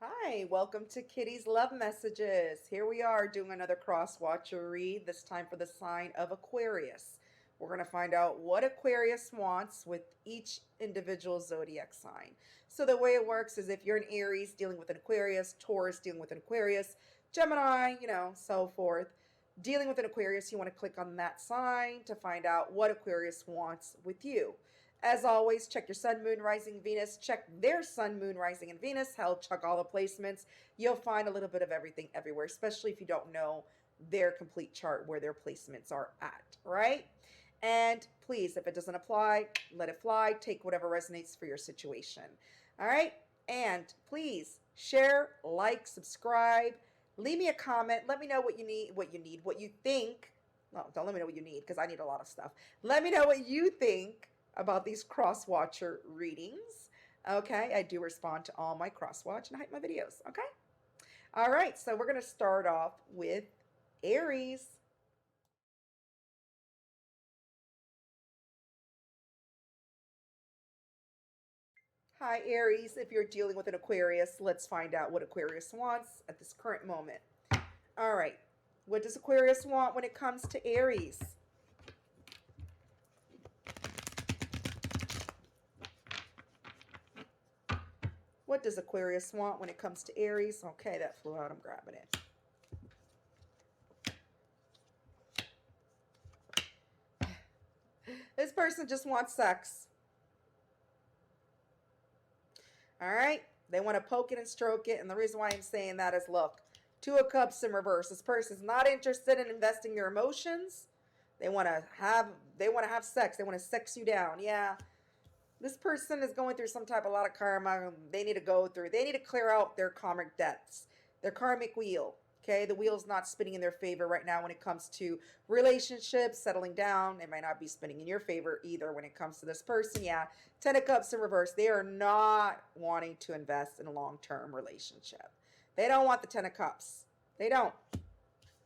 Hi, welcome to Kitty's Love Messages. Here we are doing another Crosswatcher read, this time for the sign of Aquarius. We're going to find out what Aquarius wants with each individual zodiac sign. So the way it works is if you're an Aries dealing with an Aquarius, Taurus dealing with an Aquarius, Gemini, so forth. Dealing with an Aquarius, you want to click on that sign to find out what Aquarius wants with you. As always, check your sun, moon, rising, Venus. Check their sun, moon, rising, and Venus. Hell, check all the placements. You'll find a little bit of everything everywhere, especially if you don't know their complete chart where their placements are at, right? And please, if it doesn't apply, let it fly. Take whatever resonates for your situation. All right? And please share, like, subscribe, leave me a comment. Let me know what you think. No, don't let me know what you need because I need a lot of stuff. Let me know what you think about these Crosswatcher readings. Okay, I do respond to all my Crosswatch and hype my videos. Okay, all right, so we're going to start off with Aries. Hi, Aries. If you're dealing with an Aquarius, let's find out what Aquarius wants at this current moment. All right, what does Aquarius want when it comes to Aries? What does Aquarius want when it comes to Aries? Okay, that flew out. I'm grabbing it. This person just wants sex. All right? They want to poke it and stroke it. And the reason why I'm saying that is look, Two of Cups in reverse. This person's not interested in investing their emotions. They want to have sex. They want to sex you down. Yeah. This person is going through some type of lot of karma they need to go through. They need to clear out their karmic debts, their karmic wheel. Okay, the wheel's not spinning in their favor right now when it comes to relationships, settling down. It might not be spinning in your favor either when it comes to this person. Yeah, Ten of Cups in reverse. They are not wanting to invest in a long-term relationship. They don't want the Ten of Cups. They don't.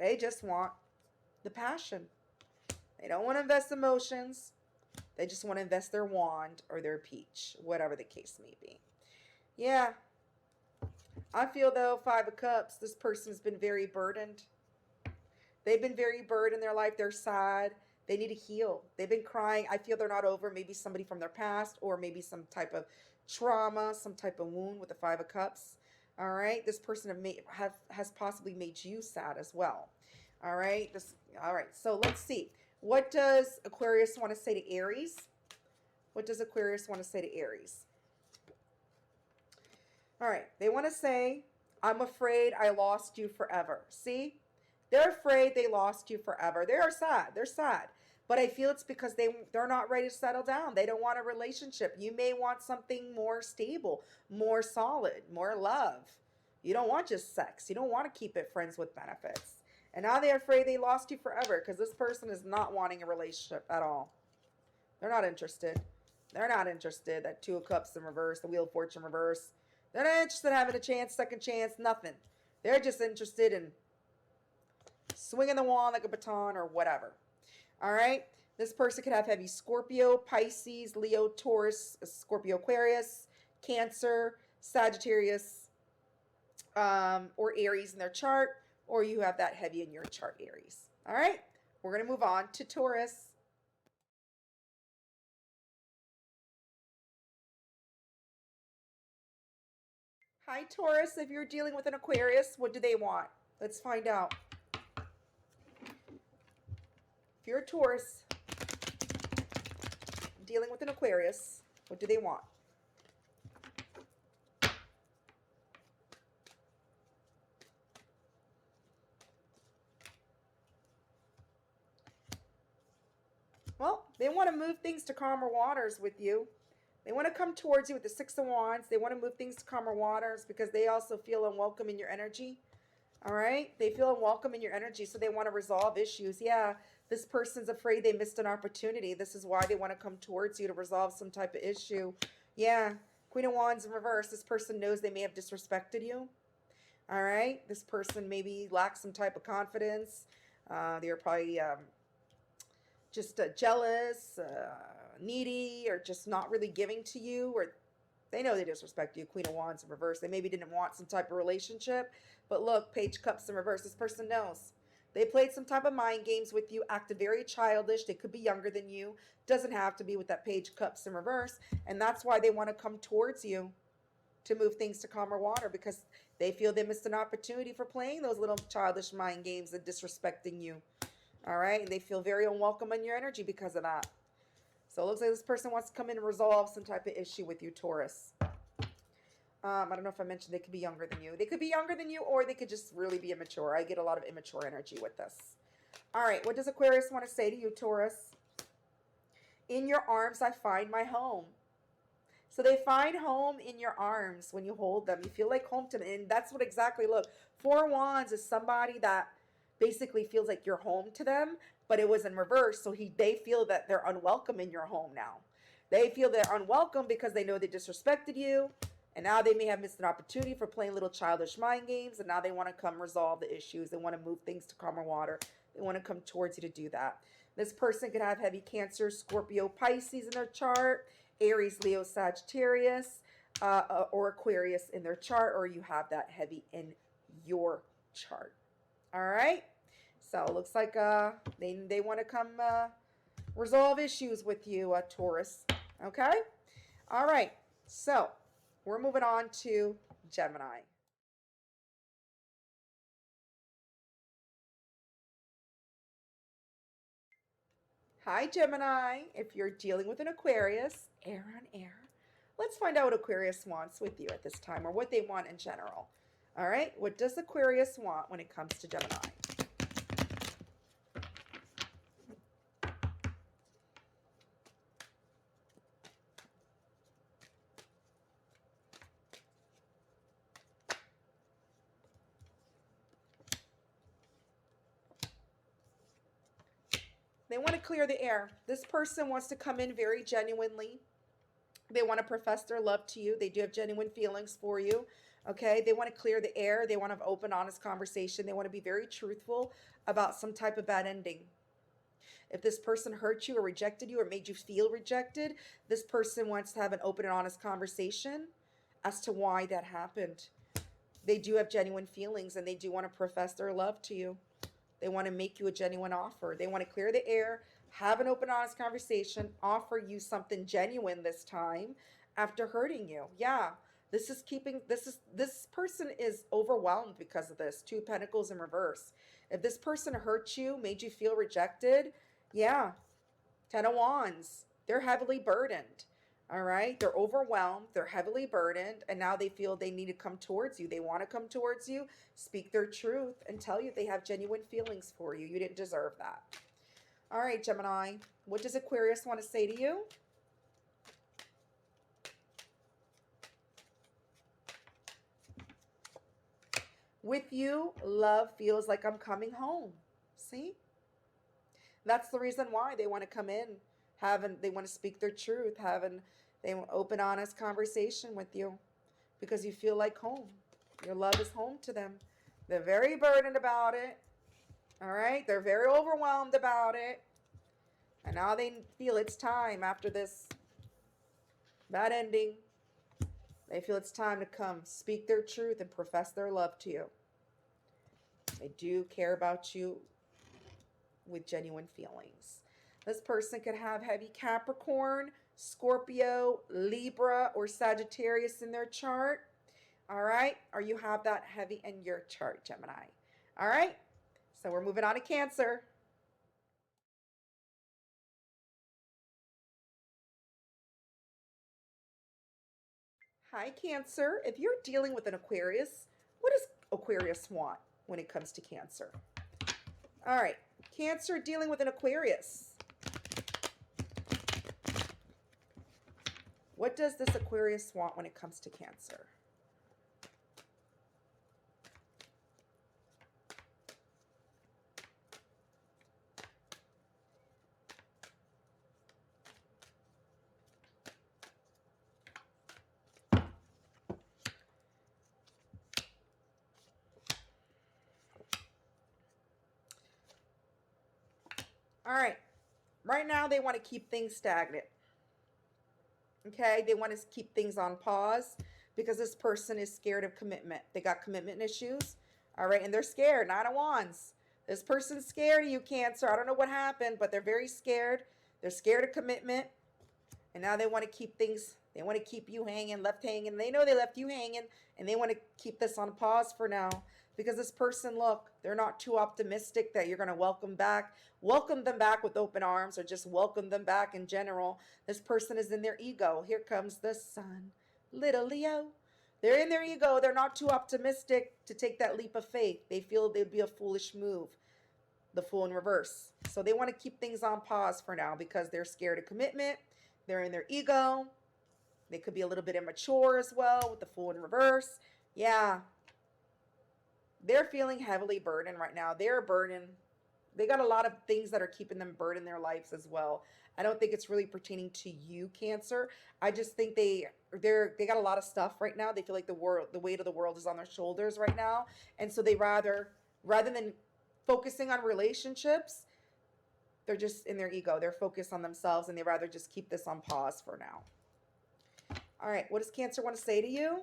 They just want the passion. They don't want to invest emotions. They just want to invest their wand or their peach, whatever the case may be. Yeah, I feel though, Five of Cups, this person's been very burdened. They've been very burdened in their life. They're sad. They need to heal. They've been crying. I feel they're not over. Maybe somebody from their past or maybe some type of trauma, some type of wound with the Five of Cups. All right. This person has possibly made you sad as well. All right. All right. So let's see. What does Aquarius want to say to Aries? What does Aquarius want to say to Aries? All right. They want to say, I'm afraid I lost you forever. See? They're afraid they lost you forever. They are sad. They're sad. But I feel it's because they're not ready to settle down. They don't want a relationship. You may want something more stable, more solid, more love. You don't want just sex. You don't want to keep it friends with benefits. And now they're afraid they lost you forever because this person is not wanting a relationship at all. They're not interested. They're not interested. That Two of Cups in reverse, the Wheel of Fortune reverse. They're not interested in having a chance, second chance, nothing. They're just interested in swinging the wand like a baton or whatever. All right. This person could have heavy Scorpio, Pisces, Leo, Taurus, Scorpio, Aquarius, Cancer, Sagittarius, or Aries in their chart, or you have that heavy in your chart, Aries. All right. We're going to move on to Taurus. Hi, Taurus. If you're dealing with an Aquarius, what do they want? Let's find out. If you're a Taurus dealing with an Aquarius, what do they want? Well, they want to move things to calmer waters with you. They want to come towards you with the Six of Wands. They want to move things to calmer waters because they also feel unwelcome in your energy. All right? They feel unwelcome in your energy, so they want to resolve issues. Yeah, this person's afraid they missed an opportunity. This is why they want to come towards you to resolve some type of issue. Yeah, Queen of Wands in reverse. This person knows they may have disrespected you. All right? This person maybe lacks some type of confidence. They're probably just jealous, needy, or just not really giving to you, or They know they disrespect you. Queen of Wands in reverse. They maybe didn't want some type of relationship. But look, Page of Cups in reverse. This person knows. They played some type of mind games with you, acted very childish. They could be younger than you. Doesn't have to be with that Page of Cups in reverse. And that's why they want to come towards you to move things to calmer water, because they feel they missed an opportunity for playing those little childish mind games and disrespecting you. All right? And they feel very unwelcome in your energy because of that. So it looks like this person wants to come in and resolve some type of issue with you, Taurus. I don't know if I mentioned they could be younger than you. They could be younger than you, or they could just really be immature. I get a lot of immature energy with this. All right, what does Aquarius want to say to you, Taurus? In your arms, I find my home. So they find home in your arms when you hold them. You feel like home to them. And that's what exactly, look, Four of Wands is somebody that basically feels like you're home to them, but it was in reverse. So they feel that they're unwelcome in your home now. They feel they're unwelcome because they know they disrespected you. And now they may have missed an opportunity for playing little childish mind games. And now they want to come resolve the issues. They want to move things to calmer water. They want to come towards you to do that. This person could have heavy Cancer, Scorpio, Pisces in their chart, Aries, Leo, Sagittarius, or Aquarius in their chart, or you have that heavy in your chart. All right. So it looks like they want to come resolve issues with you, Taurus. Okay. All right. So we're moving on to Gemini. Hi, Gemini. If you're dealing with an Aquarius, air on air. Let's find out what Aquarius wants with you at this time, or what they want in general. All right. What does Aquarius want when it comes to Gemini? They want to clear the air. This person wants to come in very genuinely. They want to profess their love to you. They do have genuine feelings for you. Okay. They want to clear the air. They want to have open, honest conversation. They want to be very truthful about some type of bad ending. If this person hurt you or rejected you or made you feel rejected, this person wants to have an open and honest conversation as to why that happened. They do have genuine feelings, and they do want to profess their love to you. They want to make you a genuine offer. They want to clear the air, have an open, honest conversation, offer you something genuine this time after hurting you. Yeah, this person is overwhelmed because of this. Two of Pentacles in reverse. If this person hurt you, made you feel rejected, yeah, Ten of Wands. They're heavily burdened. All right. They're overwhelmed. They're heavily burdened. And now they feel they need to come towards you. They want to come towards you, speak their truth, and tell you they have genuine feelings for you. You didn't deserve that. All right, Gemini. What does Aquarius want to say to you? With you, love feels like I'm coming home. See? That's the reason why they want to come in, they want to speak their truth, they want open, honest conversation with you, because you feel like home. Your love is home to them. They're very burdened about it. All right, they're very overwhelmed about it, and now they feel it's time after this bad ending. They feel it's time to come speak their truth and profess their love to you. They do care about you with genuine feelings. This person could have heavy Capricorn, Scorpio, Libra, or Sagittarius in their chart. All right. Or you have that heavy in your chart, Gemini. All right. So we're moving on to Cancer. Hi, Cancer. If you're dealing with an Aquarius, what does Aquarius want when it comes to Cancer? All right. Cancer dealing with an Aquarius. What does this Aquarius want when it comes to Cancer? All right. Right now, they want to keep things stagnant. Okay, they want to keep things on pause because this person is scared of commitment. They got commitment issues. All right, and they're scared. Nine of Wands. This person's scared of you, Cancer. I don't know what happened, but they're very scared. They're scared of commitment. And now they want to keep things, they want to keep you hanging, left hanging. They know they left you hanging, and they want to keep this on pause for now because this person, look, they're not too optimistic that you're going to welcome them back with open arms, or just welcome them back in general. This person is in their ego. Here comes the sun, little Leo. They're in their ego. They're not too optimistic to take that leap of faith. They feel it would be a foolish move, the Fool in reverse. So they want to keep things on pause for now because they're scared of commitment. They're in their ego. They could be a little bit immature as well with the Fool in reverse. Yeah. They're feeling heavily burdened right now. They're burdened. They got a lot of things that are keeping them burdened in their lives as well. I don't think it's really pertaining to you, Cancer. I just think they got a lot of stuff right now. They feel like the weight of the world is on their shoulders right now. And so they rather than focusing on relationships, they're just in their ego. They're focused on themselves, and they rather just keep this on pause for now. All right, what does Cancer want to say to you?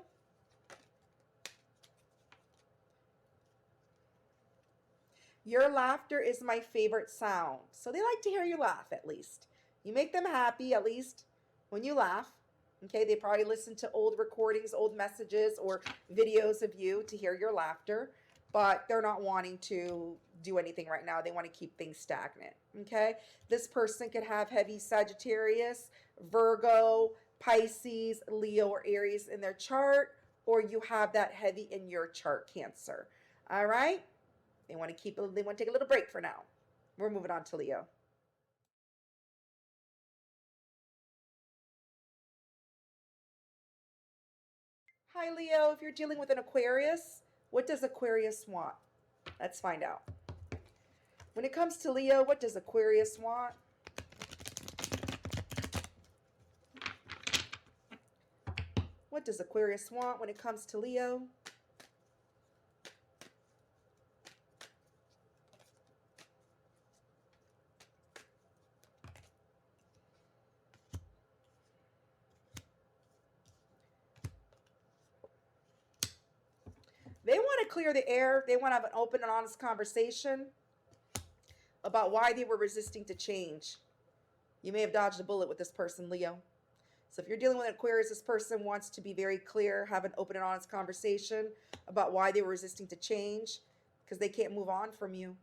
Your laughter is my favorite sound. So they like to hear you laugh, at least. You make them happy, at least, when you laugh. Okay, they probably listen to old recordings, old messages, or videos of you to hear your laughter, but they're not wanting to do anything right now. They want to keep things stagnant. Okay, this person could have heavy Sagittarius, Virgo, Pisces, Leo, or Aries in their chart, or you have that heavy in your chart, Cancer. All right, they want to take a little break for now. We're moving on to Leo. Hi, Leo. If you're dealing with an Aquarius, what does Aquarius want? Let's find out. When it comes to Leo, what does Aquarius want? What does Aquarius want when it comes to Leo? They want to clear the air. They want to have an open and honest conversation about why they were resisting to change. You may have dodged a bullet with this person, Leo. So if you're dealing with an Aquarius, this person wants to be very clear, have an open and honest conversation about why they were resisting to change, because they can't move on from you.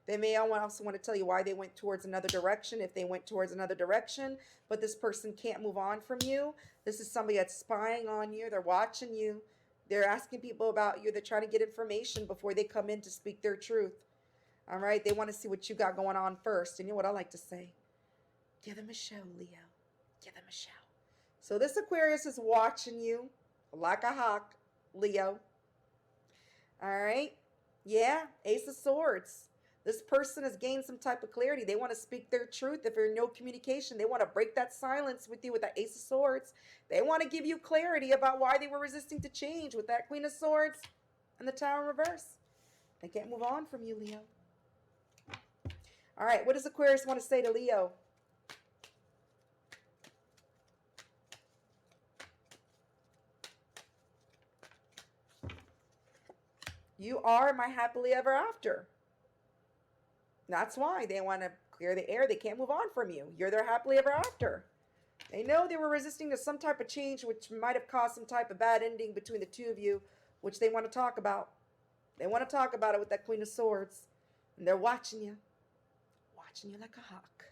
They may also want to tell you why they went towards another direction, if they went towards another direction, but this person can't move on from you. This is somebody that's spying on you. They're watching you. They're asking people about you. They're trying to get information before they come in to speak their truth. All right? They want to see what you got going on first. And you know what I like to say? Give them a show, Leo. Give them a show. So this Aquarius is watching you like a hawk, Leo. All right? Yeah, Ace of Swords. This person has gained some type of clarity. They want to speak their truth. If there's no communication, they want to break that silence with you with that Ace of Swords. They want to give you clarity about why they were resisting to change with that Queen of Swords and the Tower in reverse. They can't move on from you, Leo. All right, what does Aquarius want to say to Leo? You are my happily ever after. That's why they want to clear the air. They can't move on from you. You're their happily ever after. They know they were resisting to some type of change, which might have caused some type of bad ending between the two of you, which they want to talk about. They want to talk about it with that Queen of Swords. And they're watching you. Watching you like a hawk.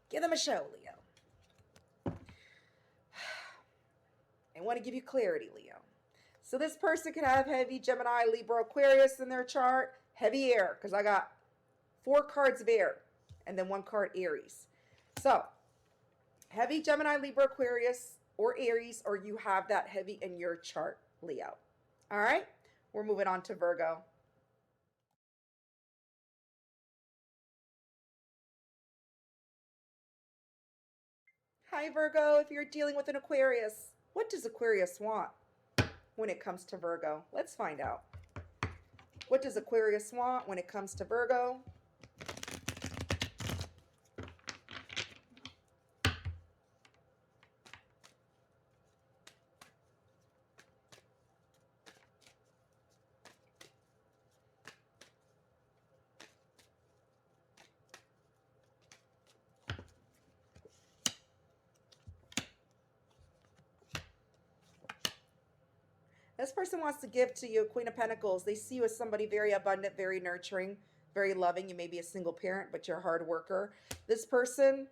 Give them a show, Leo. They want to give you clarity, Leo. So this person could have heavy Gemini, Libra, Aquarius in their chart. Heavy air, because I got 4 cards of air and then 1 card Aries. So heavy Gemini, Libra, Aquarius, or Aries, or you have that heavy in your chart, Leo. All right, we're moving on to Virgo. Hi, Virgo. If you're dealing with an Aquarius, what does Aquarius want when it comes to Virgo? Let's find out. What does Aquarius want when it comes to Virgo? This person wants to give to you, Queen of Pentacles. They see you as somebody very abundant, very nurturing, very loving. You may be a single parent, but you're a hard worker. This person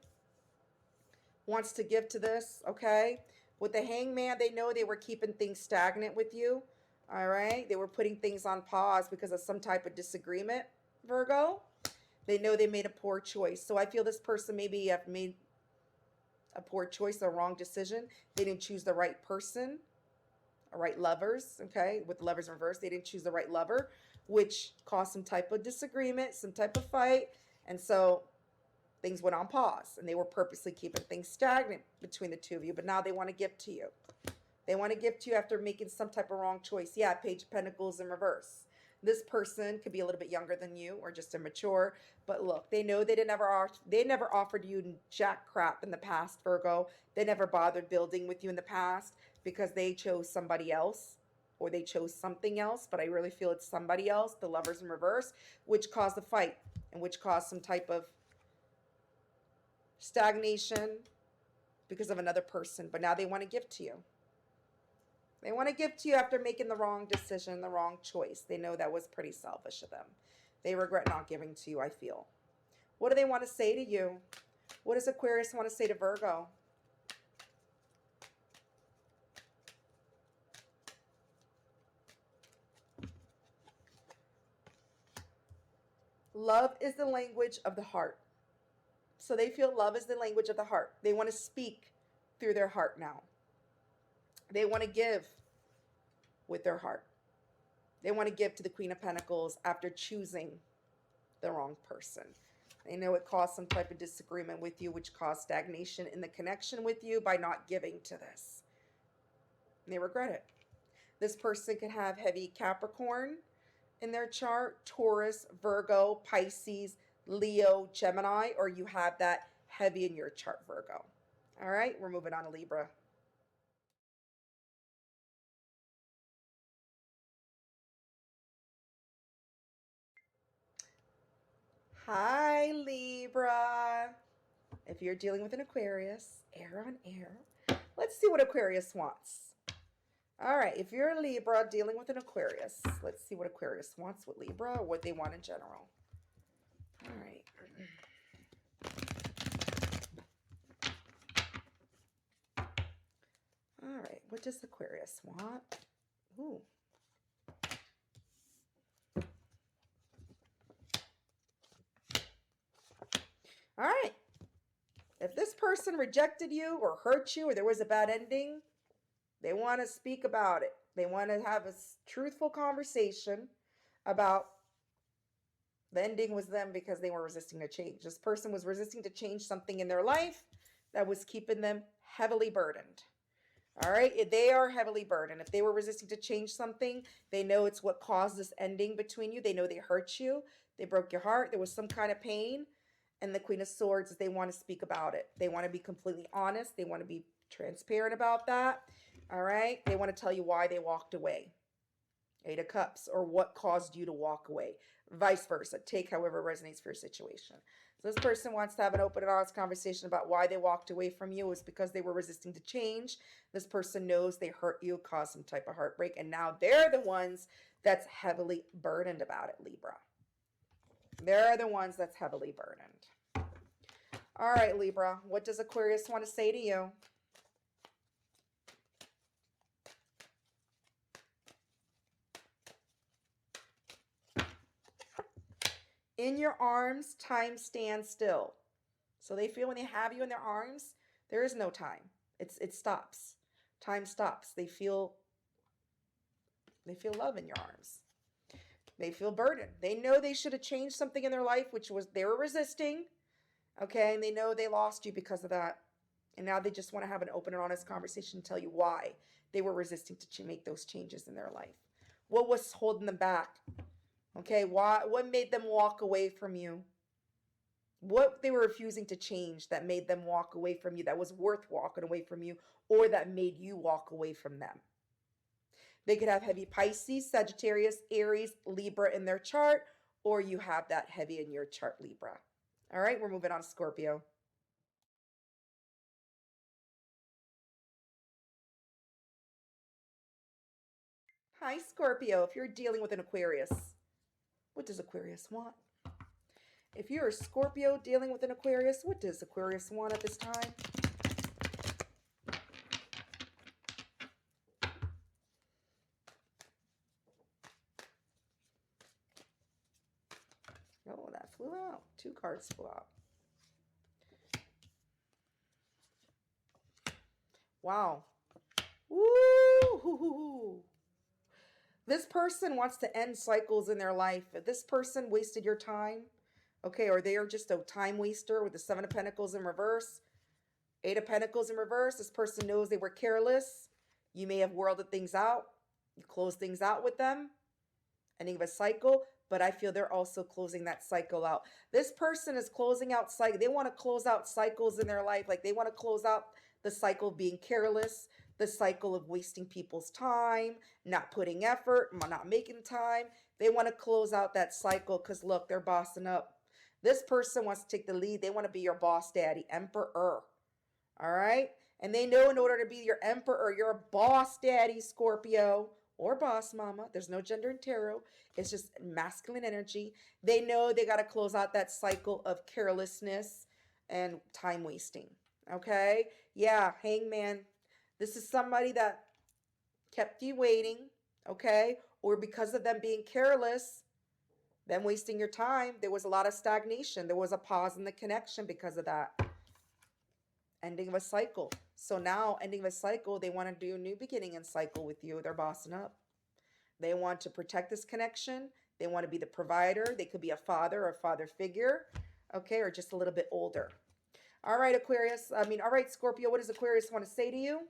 wants to give to this, okay? With the Hangman, they know they were keeping things stagnant with you, all right? They were putting things on pause because of some type of disagreement, Virgo. They know they made a poor choice. So I feel this person maybe have made a poor choice, a wrong decision. They didn't choose the right person, or right lovers, okay? With the lovers in reverse, they didn't choose the right lover, which caused some type of disagreement, some type of fight. And so things went on pause, and they were purposely keeping things stagnant between the two of you. But now they want to give to you. They want to give to you after making some type of wrong choice. Yeah, Page of Pentacles in reverse. This person could be a little bit younger than you or just immature. But look, they know they never offered you jack crap in the past, Virgo. They never bothered building with you in the past because they chose somebody else or they chose something else. But I really feel it's somebody else, the lovers in reverse, which caused the fight and which caused some type of stagnation because of another person. But now they want to give to you. They want to give to you after making the wrong decision, the wrong choice. They know that was pretty selfish of them. They regret not giving to you, I feel. What do they want to say to you? What does Aquarius want to say to Virgo? Love is the language of the heart. So they feel love is the language of the heart. They want to speak through their heart now. They want to give with their heart. They want to give to the Queen of Pentacles after choosing the wrong person. They know it caused some type of disagreement with you, which caused stagnation in the connection with you by not giving to this. And they regret it. This person could have heavy Capricorn in their chart, Taurus, Virgo, Pisces, Leo, Gemini, or you have that heavy in your chart, Virgo. All right, we're moving on to Libra. Hi, Libra. If you're dealing with an Aquarius, air on air. Let's see what Aquarius wants. All right, if you're a Libra dealing with an Aquarius, let's see what Aquarius wants with Libra or what they want in general. All right. All right, what does Aquarius want? Ooh. All right. If this person rejected you or hurt you or there was a bad ending, they want to speak about it. They want to have a truthful conversation about the ending was them because they were resisting to change. This person was resisting to change something in their life that was keeping them heavily burdened. All right, they are heavily burdened. If they were resisting to change something, they know it's what caused this ending between you. They know they hurt you. They broke your heart. There was some kind of pain. And the Queen of Swords, they want to speak about it. They want to be completely honest. They want to be transparent about that. All right, they want to tell you why they walked away. Eight of Cups, or what caused you to walk away. Vice versa. Take however resonates for your situation. So this person wants to have an open and honest conversation about why they walked away from you. It's because they were resisting to change. This person knows they hurt you, caused some type of heartbreak, and now they're the ones that's heavily burdened about it, Libra. They're the ones that's heavily burdened. All right, Libra, what does Aquarius want to say to you? In your arms, time stands still. So they feel when they have you in their arms, there is no time. It stops. Time stops. They feel love in your arms. They feel burdened. They know they should have changed something in their life, which was they were resisting. Okay, and they know they lost you because of that. And now they just want to have an open and honest conversation and tell you why they were resisting to make those changes in their life. What was holding them back? Okay, what made them walk away from you? What they were refusing to change that made them walk away from you, that was worth walking away from you, or that made you walk away from them. They could have heavy Pisces, Sagittarius, Aries, Libra in their chart, or you have that heavy in your chart, Libra. All right, we're moving on to Scorpio. Hi, Scorpio. If you're dealing with an Aquarius, what does Aquarius want? If you're a Scorpio dealing with an Aquarius, what does Aquarius want at this time? Oh, that flew out. 2 cards flew out. Wow. Woo! This person wants to end cycles in their life. If this person wasted your time, okay, or they are just a time waster with the 7 of Pentacles in reverse, 8 of Pentacles in reverse, this person knows they were careless. You may have whirled things out. You closed things out with them, ending of a cycle, but I feel they're also closing that cycle out. This person is closing out cycle. They want to close out cycles in their life. Like they want to close out the cycle of being careless, the cycle of wasting people's time, not putting effort, not making time. They want to close out that cycle because look, they're bossing up. This person wants to take the lead. They want to be your boss daddy, emperor. All right? And they know in order to be your emperor, your boss daddy, Scorpio, or boss mama, there's no gender in tarot. It's just masculine energy. They know they got to close out that cycle of carelessness and time wasting. Okay? Yeah, hangman. This is somebody that kept you waiting, okay? Or because of them being careless, them wasting your time, there was a lot of stagnation. There was a pause in the connection because of that. Ending of a cycle. So now, ending of a cycle, they want to do a new beginning and cycle with you. They're bossing up. They want to protect this connection. They want to be the provider. They could be a father or a father figure, okay, or just a little bit older. All right, Aquarius. All right, Scorpio, what does Aquarius want to say to you?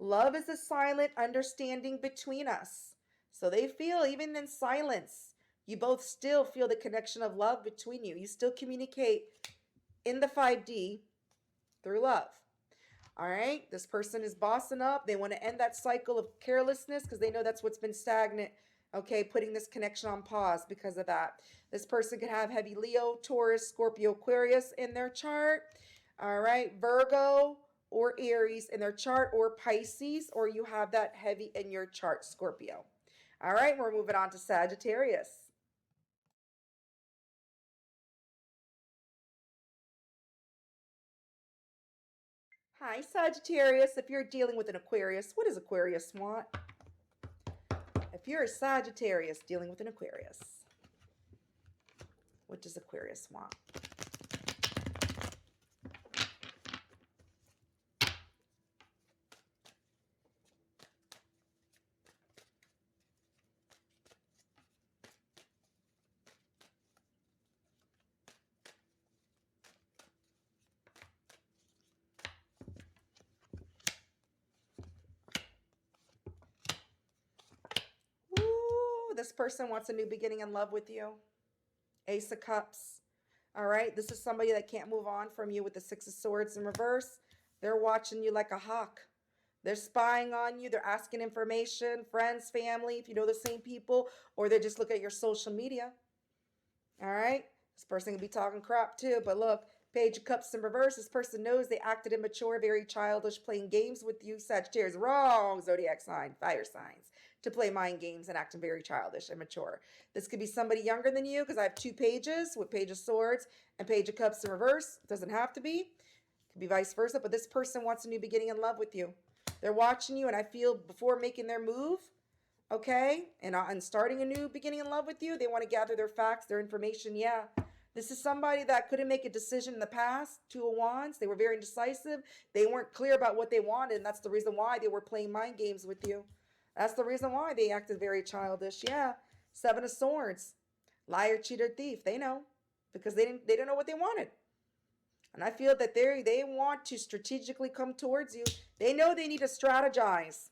Love is a silent understanding between us. So they feel, even in silence, you both still feel the connection of love between you. You still communicate in the 5D through love. All right, this person is bossing up. They want to end that cycle of carelessness because they know that's what's been stagnant. Okay, putting this connection on pause because of that. This person could have heavy Leo, Taurus, Scorpio, Aquarius in their chart. All right, Virgo or Aries in their chart, or Pisces, or you have that heavy in your chart, Scorpio. All right, we're moving on to Sagittarius. Hi, Sagittarius. If you're dealing with an Aquarius, what does Aquarius want? If you're a Sagittarius dealing with an Aquarius, what does Aquarius want? Ooh, this person wants a new beginning in love with you. Ace of Cups. All right, this is somebody that can't move on from you with the Six of Swords in reverse. They're watching you like a hawk. They're spying on you. They're asking information, friends, family, if you know the same people, or they just look at your social media. All right, this person can be talking crap too, but look, Page of Cups in reverse. This person knows they acted immature, very childish, playing games with you. Sagittarius, wrong zodiac sign, fire signs, to play mind games and acting very childish, immature. This could be somebody younger than you because I have 2 pages with Page of Swords and Page of Cups in reverse. It doesn't have to be. It could be vice versa, but this person wants a new beginning in love with you. They're watching you, and I feel before making their move, okay, and starting a new beginning in love with you, they want to gather their facts, their information. Yeah, this is somebody that couldn't make a decision in the past. 2 of Wands. They were very indecisive. They weren't clear about what they wanted, and that's the reason why they were playing mind games with you. That's the reason why they acted very childish. Yeah. 7 of Swords. Liar, cheater, thief. They know because they didn't know what they wanted. And I feel that they want to strategically come towards you. They know they need to strategize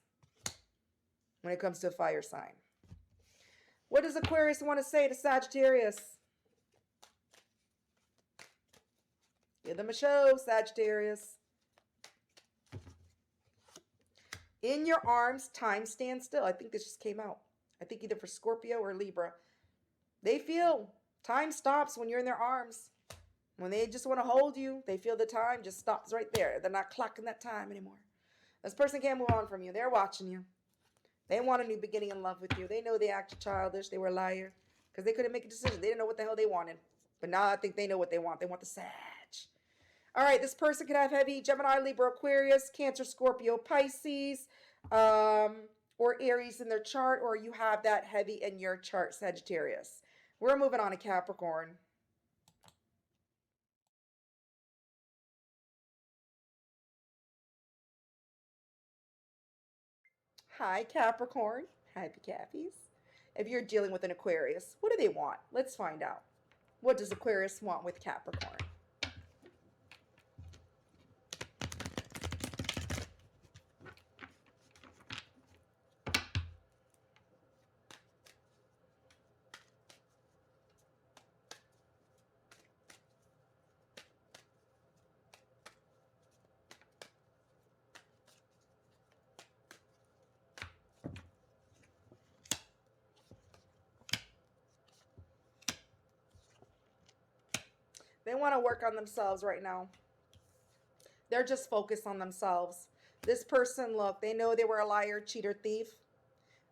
when it comes to a fire sign. What does Aquarius want to say to Sagittarius? Give them a show, Sagittarius. In your arms, time stands still. I think this just came out. I think either for Scorpio or Libra. They feel time stops when you're in their arms. When they just want to hold you, they feel the time just stops right there. They're not clocking that time anymore. This person can't move on from you. They're watching you. They want a new beginning in love with you. They know they acted childish. They were a liar because they couldn't make a decision. They didn't know what the hell they wanted. But now I think they know what they want. They want the Sag. All right, this person could have heavy Gemini, Libra, Aquarius, Cancer, Scorpio, Pisces, or Aries in their chart, or you have that heavy in your chart, Sagittarius. We're moving on to Capricorn. Hi, Capricorn. Happy Cappies. If you're dealing with an Aquarius, what do they want? Let's find out. What does Aquarius want with Capricorn? They want to work on themselves right now. They're just focused on themselves. This person, look, they know they were a liar, cheater, thief.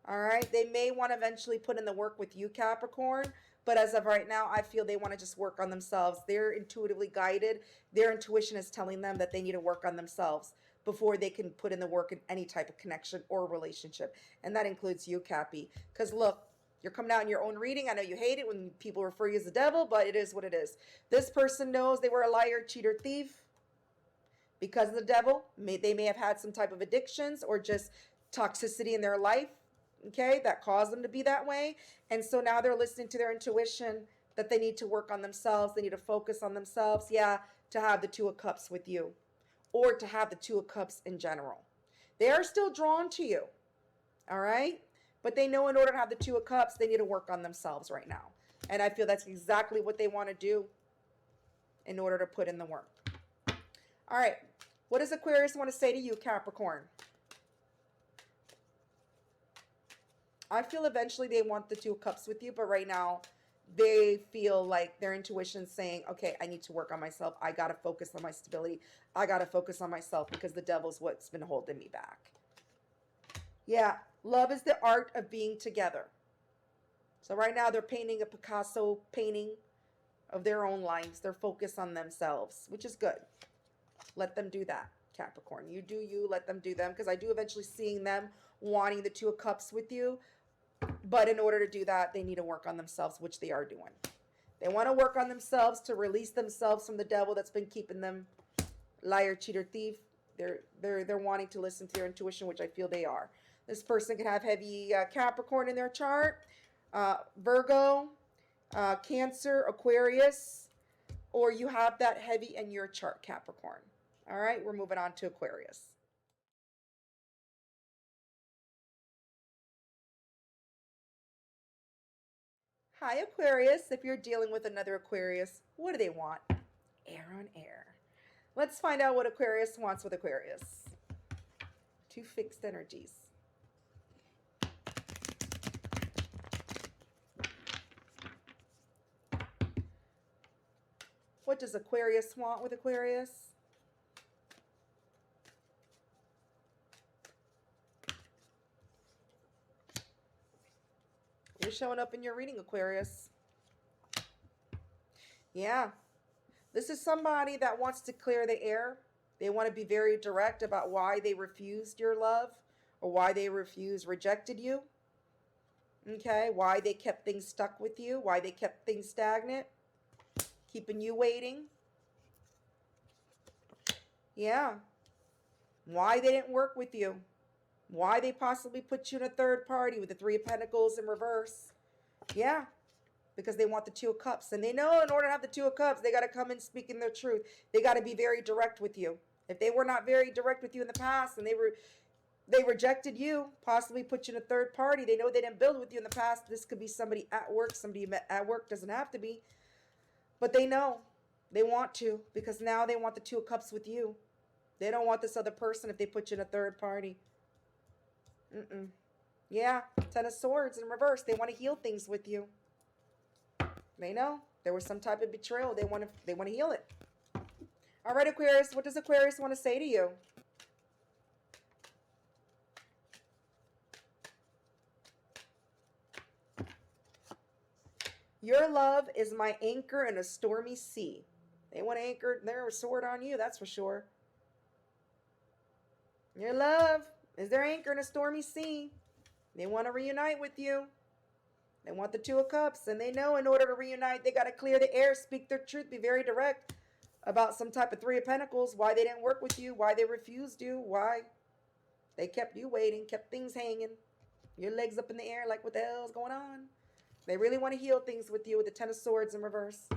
All right. They may want to eventually put in the work with you, Capricorn. But as of right now, I feel they want to just work on themselves. They're intuitively guided. Their intuition is telling them that they need to work on themselves before they can put in the work in any type of connection or relationship. And that includes you, Cappy. Because look, you're coming out in your own reading. I know you hate it when people refer you as the devil, but it is what it is. This person knows they were a liar, cheater, thief because of the devil. They may have had some type of addictions or just toxicity in their life, okay, that caused them to be that way. And so now they're listening to their intuition that they need to work on themselves. They need to focus on themselves. Yeah, to have the Two of Cups with you or to have the Two of Cups in general. They are still drawn to you, all right? But they know in order to have the Two of Cups, they need to work on themselves right now. And I feel that's exactly what they want to do in order to put in the work. All right. What does Aquarius want to say to you, Capricorn? I feel eventually they want the Two of Cups with you, but right now they feel like their intuition's saying, okay, I need to work on myself. I got to focus on my stability. I got to focus on myself because the devil's what's been holding me back. Yeah, love is the art of being together. So right now they're painting a Picasso painting of their own lives. They're focused on themselves, which is good. Let them do that, Capricorn. You do you, let them do them, because I do eventually seeing them wanting the Two of Cups with you. But in order to do that, they need to work on themselves, which they are doing. They want to work on themselves to release themselves from the devil that's been keeping them liar, cheater, thief. They're wanting to listen to their intuition, which I feel they are. This person can have heavy Capricorn in their chart, Virgo, Cancer, Aquarius, or you have that heavy in your chart, Capricorn. All right, we're moving on to Aquarius. Hi, Aquarius. If you're dealing with another Aquarius, what do they want? Air on air. Let's find out what Aquarius wants with Aquarius. Two fixed energies. What does Aquarius want with Aquarius? You're showing up in your reading, Aquarius. Yeah. This is somebody that wants to clear the air. They want to be very direct about why they refused your love or why they rejected you. Okay, why they kept things stuck with you, why they kept things stagnant, keeping you waiting. Yeah. Why they didn't work with you. Why they possibly put you in a third party with the Three of Pentacles in reverse. Yeah. Because they want the Two of Cups. And they know in order to have the Two of Cups, they got to come in speaking their truth. They got to be very direct with you. If they were not very direct with you in the past and they rejected you, possibly put you in a third party, they know they didn't build with you in the past. This could be somebody at work, somebody you met at work, doesn't have to be. But they know. They want to because now they want the Two of Cups with you. They don't want this other person if they put you in a third party. Yeah, Ten of Swords in reverse. They want to heal things with you. They know. There was some type of betrayal. They want to heal it. All right, Aquarius, what does Aquarius want to say to you? Your love is my anchor in a stormy sea. They want to anchor their sword on you, that's for sure. Your love is their anchor in a stormy sea. They want to reunite with you. They want the Two of Cups, and they know in order to reunite, they got to clear the air, speak their truth, be very direct about some type of Three of Pentacles, why they didn't work with you, why they refused you, why they kept you waiting, kept things hanging, your legs up in the air like what the hell is going on. They really want to heal things with you with the Ten of Swords in reverse.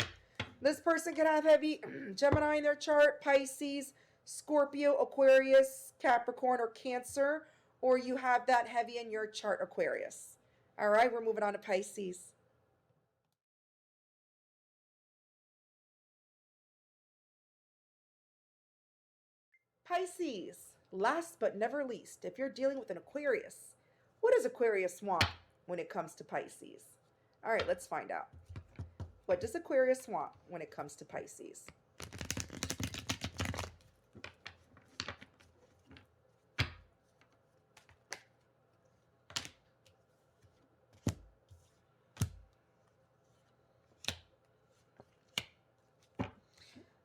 This person can have heavy Gemini in their chart, Pisces, Scorpio, Aquarius, Capricorn, or Cancer, or you have that heavy in your chart, Aquarius. All right, we're moving on to Pisces. Pisces, last but never least, if you're dealing with an Aquarius, what does Aquarius want when it comes to Pisces? All right, let's find out. What does Aquarius want when it comes to Pisces?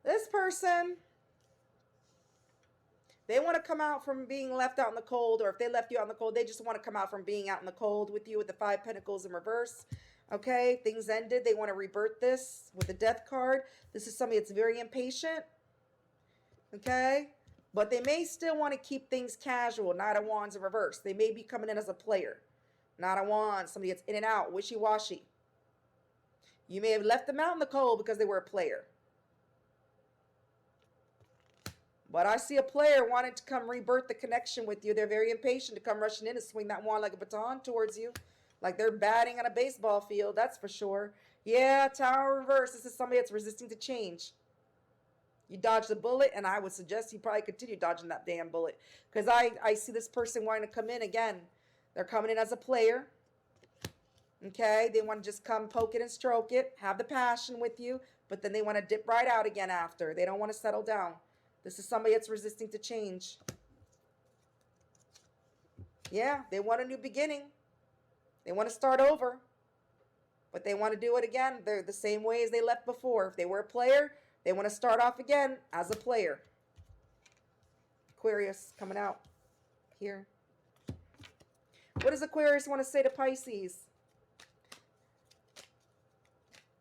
This person, they want to come out from being left out in the cold, or if they left you out in the cold, they just want to come out from being out in the cold with you with the Five Pentacles in reverse. Okay, things ended. They want to rebirth this with the Death card. This is somebody that's very impatient. Okay, but they may still want to keep things casual. Knight of Wands in reverse. They may be coming in as a player. Knight of Wands, somebody that's in and out, wishy-washy. You may have left them out in the cold because they were a player. But I see a player wanting to come rebirth the connection with you. They're very impatient to come rushing in and swing that wand like a baton towards you. Like they're batting on a baseball field, that's for sure. Yeah, Tower reverse. This is somebody that's resisting to change. You dodged the bullet, and I would suggest you probably continue dodging that damn bullet. Because I see this person wanting to come in again. They're coming in as a player. Okay, they want to just come poke it and stroke it, have the passion with you, but then they want to dip right out again after. They don't want to settle down. This is somebody that's resisting to change. Yeah, they want a new beginning. They want to start over. But they want to do it again. They're the same way as they left before. If they were a player, they want to start off again as a player. Aquarius coming out here. What does Aquarius want to say to Pisces?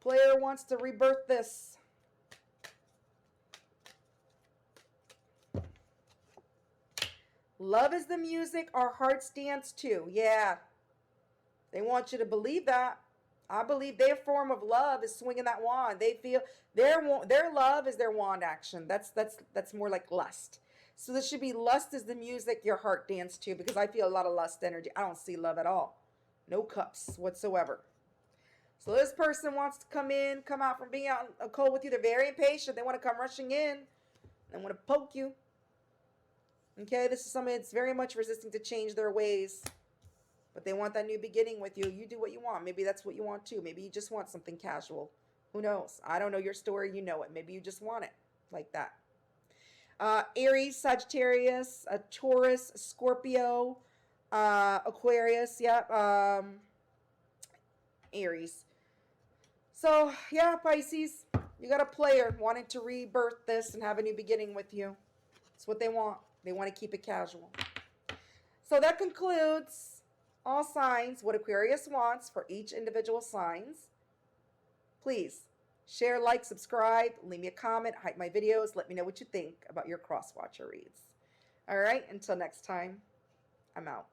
Player wants to rebirth this. Love is the music our hearts dance to. Yeah. They want you to believe that. I believe their form of love is swinging that wand. They feel their love is their wand action. That's more like lust. So this should be lust is the music your heart dance to, because I feel a lot of lust energy. I don't see love at all. No cups whatsoever. So this person wants to come in, come out from being out in a cold with you. They're very impatient. They want to come rushing in. They want to poke you. Okay, this is somebody that's very much resisting to change their ways. But they want that new beginning with you. You do what you want. Maybe that's what you want too. Maybe you just want something casual. Who knows? I don't know your story. You know it. Maybe you just want it like that. Aries, Sagittarius, Taurus, Scorpio, Aquarius. Yep. Aries. So, yeah, Pisces. You got a player wanting to rebirth this and have a new beginning with you. That's what they want. They want to keep it casual. So that concludes all signs, what Aquarius wants for each individual signs. Please share, like, subscribe, leave me a comment, hype my videos, let me know what you think about your Crosswatcher reads. All right, until next time, I'm out.